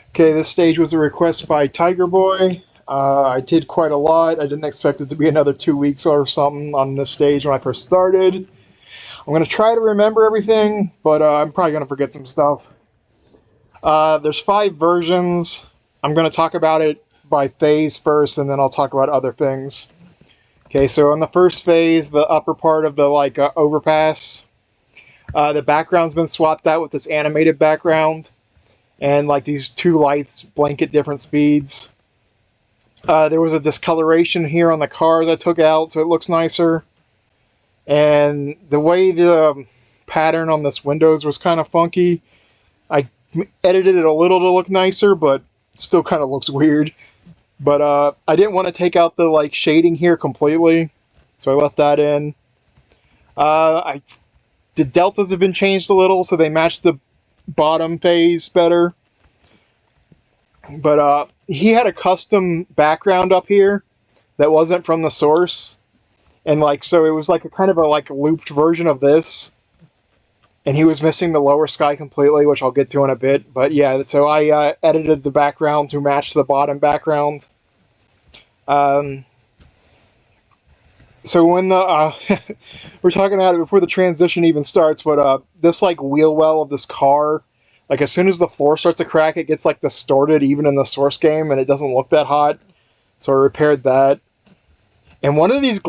Okay, this stage was a request by Tiger Boy. I did quite a lot. I didn't expect it to be another 2 weeks or something on this stage when I first started. I'm going to try to remember everything, but I'm probably going to forget some stuff. There's 5 versions. I'm going to talk about it by phase first, and then I'll talk about other things. Okay, so on the first phase, the upper part of the overpass, the background's been swapped out with this animated background, and like these 2 lights blink at different speeds. There was a discoloration here on the cars I took out, so it looks nicer. And the way the pattern on this windows was kind of funky. I edited it a little to look nicer, but it still kind of looks weird. But I didn't want to take out the shading here completely, so I left that in. The deltas have been changed a little, so they match the bottom phase better. But he had a custom background up here that wasn't from the source, and so it was like a kind of a looped version of this, and he was missing the lower sky completely, which I'll get to in a bit. But yeah, so I edited the background to match the bottom background. So when the we're talking about it before the transition even starts, but this wheel well of this car, as soon as the floor starts to crack, it gets distorted even in the source game, and it doesn't look that hot. So I repaired that. And one of these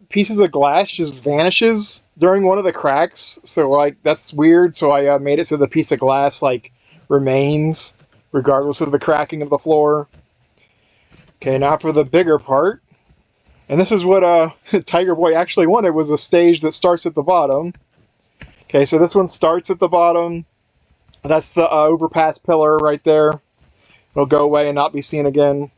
pieces of glass just vanishes during one of the cracks. So that's weird. So I made it so the piece of glass remains regardless of the cracking of the floor. Okay, now for the bigger part. And this is what Tiger Boy actually wanted, was a stage that starts at the bottom. Okay, so this one starts at the bottom. That's the overpass pillar right there. It'll go away and not be seen again.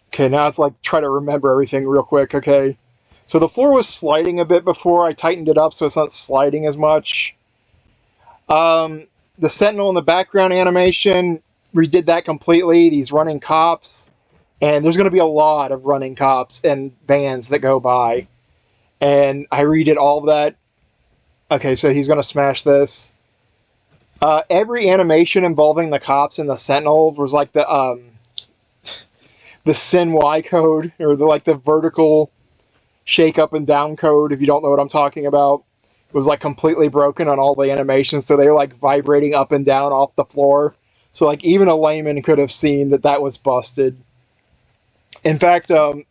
Okay, now it's try to remember everything real quick. Okay, so the floor was sliding a bit before. I tightened it up so it's not sliding as much. The Sentinel in the background animation, redid that completely. These running cops. And there's going to be a lot of running cops and vans that go by. And I redid all of that. Okay, so he's going to smash this. Every animation involving the cops and the Sentinel was the Sin Y code, or the vertical shake up and down code, if you don't know what I'm talking about. It was completely broken on all the animations, so they were vibrating up and down off the floor. So even a layman could have seen that was busted. In fact, the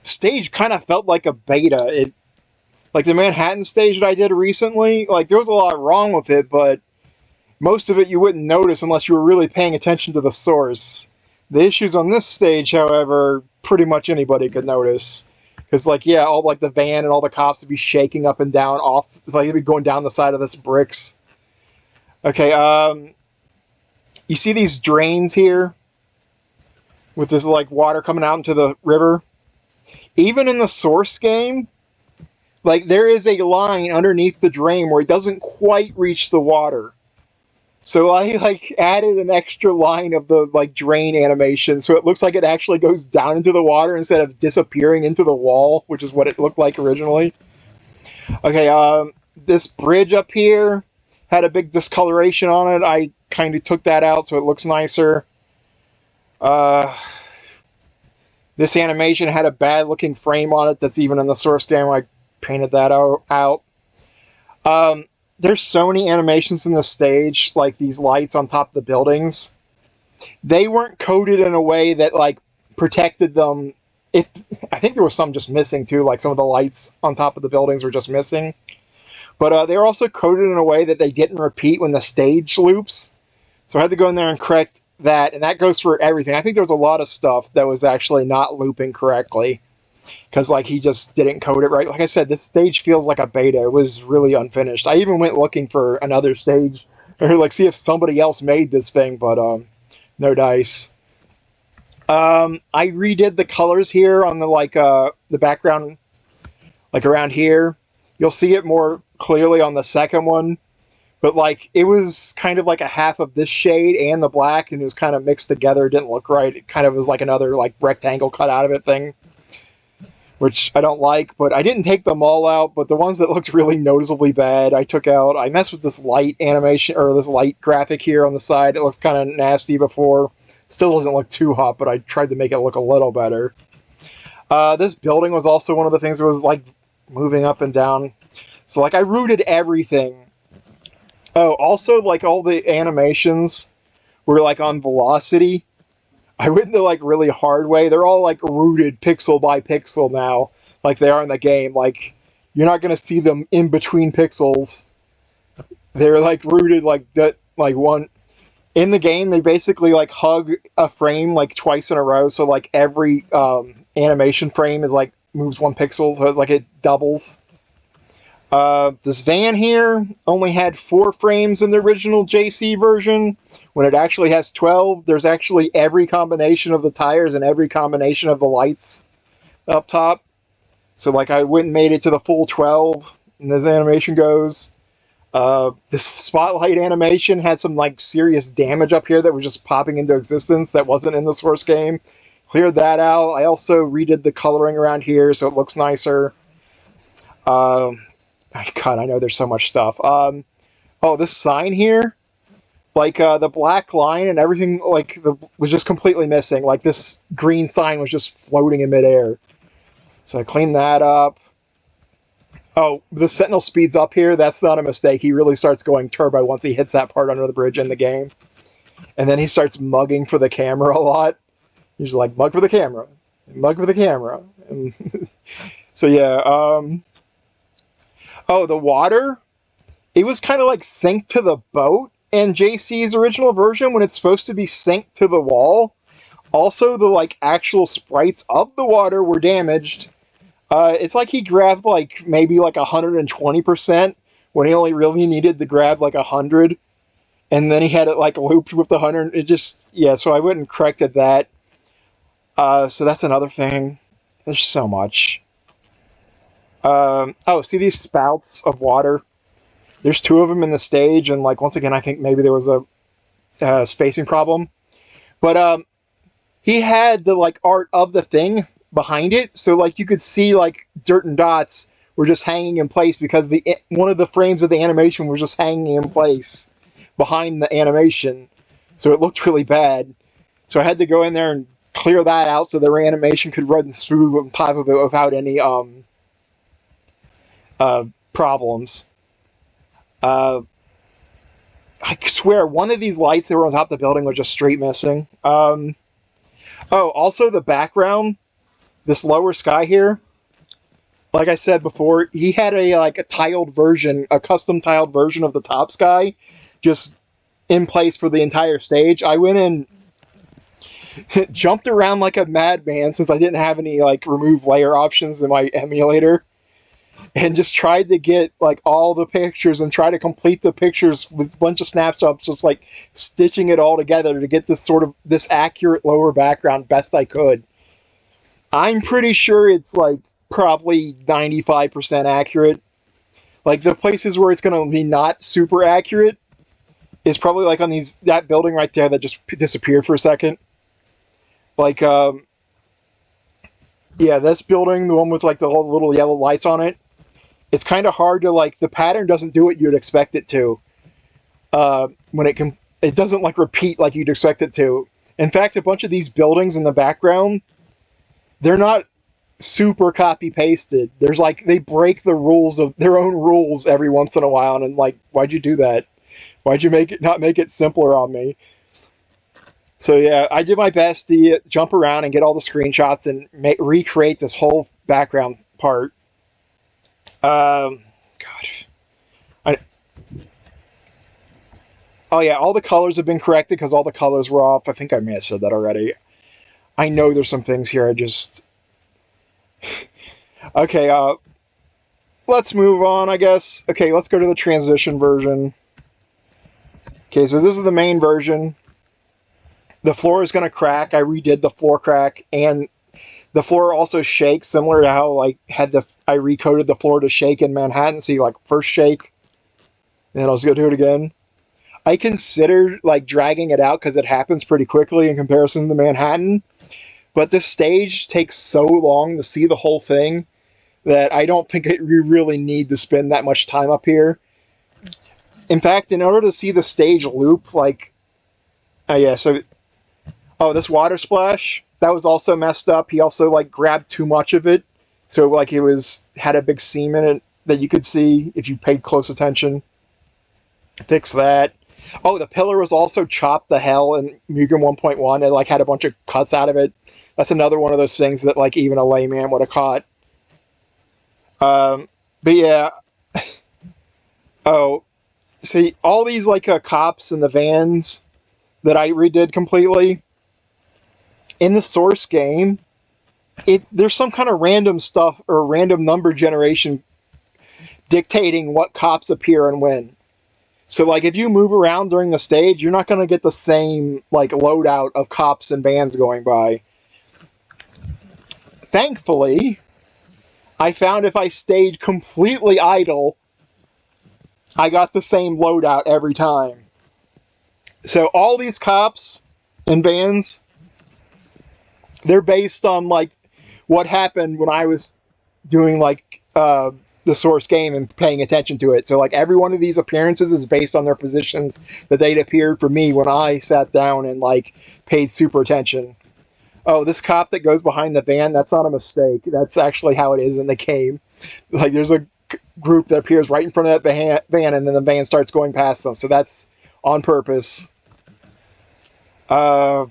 stage kind of felt like a beta. The Manhattan stage that I did recently, there was a lot wrong with it, but most of it you wouldn't notice unless you were really paying attention to the source. The issues on this stage, however, pretty much anybody could notice. Because, yeah, all, the van and all the cops would be shaking up and down off, they'd be going down the side of this bricks. Okay, you see these drains here? With this, water coming out into the river? Even in the source game, there is a line underneath the drain where it doesn't quite reach the water. So I, added an extra line of the, drain animation, so it looks like it actually goes down into the water instead of disappearing into the wall, which is what it looked like originally. Okay, this bridge up here had a big discoloration on it. I kind of took that out so it looks nicer. This animation had a bad looking frame on it that's even in the source game. I painted that out. There's so many animations in this stage, these lights on top of the buildings. They weren't coded in a way that protected them. I think there was some just missing too, some of the lights on top of the buildings were just missing. But they were also coded in a way that they didn't repeat when the stage loops. So I had to go in there and correct that, and that goes for everything. I think there was a lot of stuff that was actually not looping correctly, because he just didn't code it right. Like I said, this stage feels like a beta. It was really unfinished. I even went looking for another stage, or see if somebody else made this thing, but no dice. I redid the colors here on the background, around here. You'll see it more clearly on the second one. But, it was kind of a half of this shade and the black, and it was kind of mixed together. It didn't look right. It kind of was another, rectangle cut out of it thing. which I don't like, but I didn't take them all out, but the ones that looked really noticeably bad, I took out. I messed with this light animation, or this light graphic here on the side. It looks kind of nasty before. Still doesn't look too hot, but I tried to make it look a little better. This building was also one of the things that was, like, moving up and down. So, like, I rooted everything. Oh, also, like, all the animations were, like, on velocity. I went the, like, really hard way. They're all, like, rooted pixel by pixel now, like they are in the game. Like, you're not going to see them in between pixels. They're, like, rooted, like, one... In the game, they basically, like, hug a frame, like, twice in a row, so, like, every animation frame is, like, moves 1 pixel, so, like, it doubles. This van here only had 4 frames in the original JC version, when it actually has 12. There's actually every combination of the tires and every combination of the lights up top. So, like, I went and made it to the full 12, and as animation goes. This spotlight animation had some, like, serious damage up here that was just popping into existence that wasn't in the source game. Cleared that out. I also redid the coloring around here so it looks nicer. God, I know there's so much stuff. Oh, this sign here, like, the black line and everything, like, was just completely missing. Like, this green sign was just floating in midair. So I cleaned that up. Oh, the Sentinel speeds up here. That's not a mistake. He really starts going turbo once he hits that part under the bridge in the game. And then he starts mugging for the camera a lot. He's like, mug for the camera. Mug for the camera. And so, yeah. Oh, the water. It was kind of like synced to the boat in JC's original version when it's supposed to be synced to the wall. Also, the, like, actual sprites of the water were damaged. It's like he grabbed, like, maybe, like, 120% when he only really needed to grab, like, 100. And then he had it, like, looped with the 100. It just, yeah, so I went and corrected that. So that's another thing. There's so much. Oh, see these spouts of water? There's 2 of them in the stage, and, like, once again, I think maybe there was a spacing problem. But, he had the, like, art of the thing behind it, so, like, you could see, like, dirt and dots were just hanging in place because one of the frames of the animation was just hanging in place behind the animation, so it looked really bad. So I had to go in there and clear that out so the animation could run smooth on top of it without any problems. I swear, one of these lights that were on top of the building was just straight missing. Oh, also the background, this lower sky here, like I said before, he had a tiled version, a custom tiled version of the top sky, just in place for the entire stage. I went and jumped around like a madman since I didn't have any, like, remove layer options in my emulator, and just tried to get, like, all the pictures and try to complete the pictures with a bunch of snapshots, just, like, stitching it all together to get this accurate lower background best I could. I'm pretty sure it's, like, probably 95% accurate. Like, the places where it's going to be not super accurate is probably, like, on that building right there that just disappeared for a second. Like, yeah, this building, the one with, like, the little yellow lights on it, it's kind of hard to, like, the pattern doesn't do what you'd expect it to. When it doesn't, like, repeat like you'd expect it to. In fact, a bunch of these buildings in the background, they're not super copy-pasted. There's, like, they break the rules of their own rules every once in a while, and, like, why'd you do that? Why'd you not make it simpler on me? So, yeah, I did my best to jump around and get all the screenshots and recreate this whole background part. God. Oh, yeah, all the colors have been corrected because all the colors were off. I think I may have said that already. I know there's some things here I just... Okay, let's move on, I guess. Okay, let's go to the transition version. Okay, so this is the main version. The floor is going to crack. I redid the floor crack, and the floor also shakes, similar to how, like, I recoded the floor to shake in Manhattan. See, like, first shake, and then I was going to do it again. I considered, like, dragging it out because it happens pretty quickly in comparison to Manhattan. But this stage takes so long to see the whole thing that I don't think we really need to spend that much time up here. In fact, in order to see the stage loop, like, yeah, so, oh, this water splash, that was also messed up. He also, like, grabbed too much of it, so, like, had a big seam in it that you could see if you paid close attention. Fix that. Oh, the pillar was also chopped to hell in Mugen 1.1. It, like, had a bunch of cuts out of it. That's another one of those things that, like, even a layman would have caught. But yeah. Oh, see, all these, like, cops and the vans that I redid completely, in the source game, there's some kind of random stuff or random number generation dictating what cops appear and when. So, like, if you move around during the stage, you're not going to get the same, like, loadout of cops and vans going by. Thankfully, I found if I stayed completely idle, I got the same loadout every time. So all these cops and vans, they're based on, like, what happened when I was doing, like, the source game and paying attention to it. So, like, every one of these appearances is based on their positions that they'd appeared for me when I sat down and, like, paid super attention. Oh, this cop that goes behind the van, that's not a mistake. That's actually how it is in the game. Like, there's a group that appears right in front of that van, and then the van starts going past them. So that's on purpose. I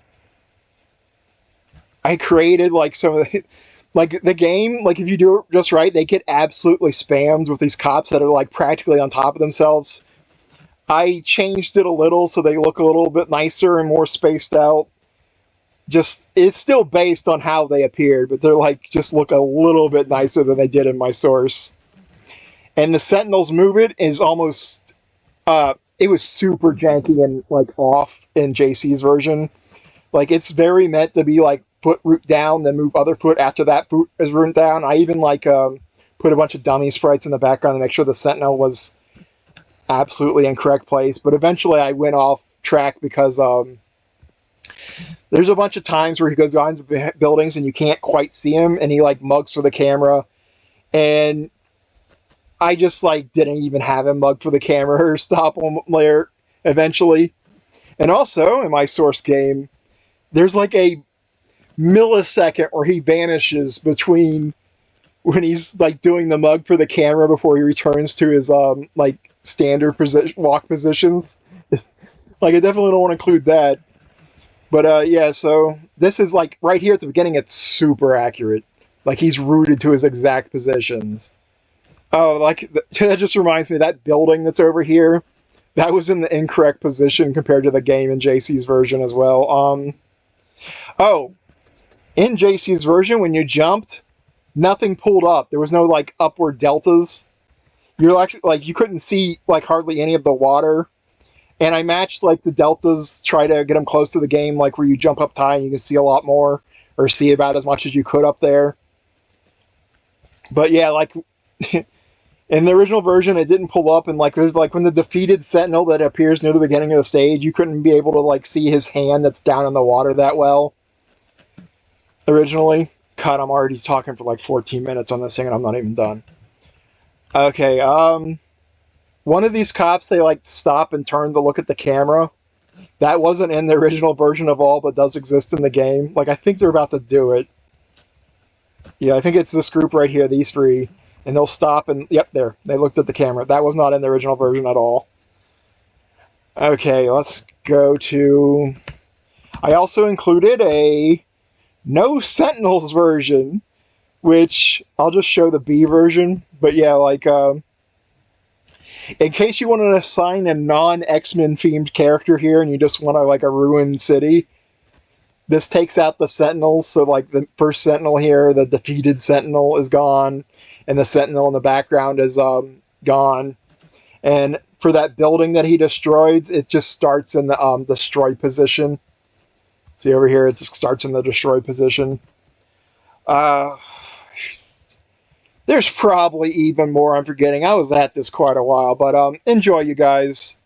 created, like, some of the... Like, the game, like, if you do it just right, they get absolutely spammed with these cops that are, like, practically on top of themselves. I changed it a little so they look a little bit nicer and more spaced out. Just, it's still based on how they appeared, but they're, like, just look a little bit nicer than they did in my source. And the Sentinels movement is almost, it was super janky and, like, off in JC's version. Like, it's very meant to be, like, foot root down, then move other foot after that foot is rooted down. I even, like, put a bunch of dummy sprites in the background to make sure the Sentinel was absolutely in correct place. But eventually I went off track because there's a bunch of times where he goes behind buildings and you can't quite see him, and he, like, mugs for the camera. And I just, like, didn't even have him mug for the camera or stop him there eventually. And also, in my source game, there's, like, a millisecond where he vanishes between when he's, like, doing the mug for the camera before he returns to his like, standard walk positions. Like, I definitely don't want to include that. But yeah, so this is, like, right here at the beginning, it's super accurate. Like, he's rooted to his exact positions. Oh, like, that just reminds me, that building that's over here, that was in the incorrect position compared to the game in JC's version as well. Oh, in JC's version, when you jumped, nothing pulled up. There was no, like, upward deltas. You're actually, like, you couldn't see, like, hardly any of the water. And I matched, like, the deltas, try to get them close to the game, like, where you jump up high and you can see a lot more, or see about as much as you could up there. But yeah, like, in the original version, it didn't pull up, and, like, there's, like, when the defeated Sentinel that appears near the beginning of the stage, you couldn't be able to, like, see his hand that's down in the water that well. Originally. God, I'm already talking for, like, 14 minutes on this thing, and I'm not even done. Okay, one of these cops, they, like, stop and turn to look at the camera. That wasn't in the original version of all, but does exist in the game. Like, I think they're about to do it. Yeah, I think it's this group right here, these three. And they'll stop and, yep, there. They looked at the camera. That was not in the original version at all. Okay, let's go to... I also included a no Sentinels version, which I'll just show the B version. But yeah, like, in case you want to assign a non-X-Men themed character here and you just want to, like, a ruined city, this takes out the Sentinels. So, like, the first Sentinel here, the defeated Sentinel is gone, and the Sentinel in the background is gone. And for that building that he destroys, it just starts in the destroy position. See over here, it just starts in the destroy position. There's probably even more I'm forgetting. I was at this quite a while, but enjoy, you guys.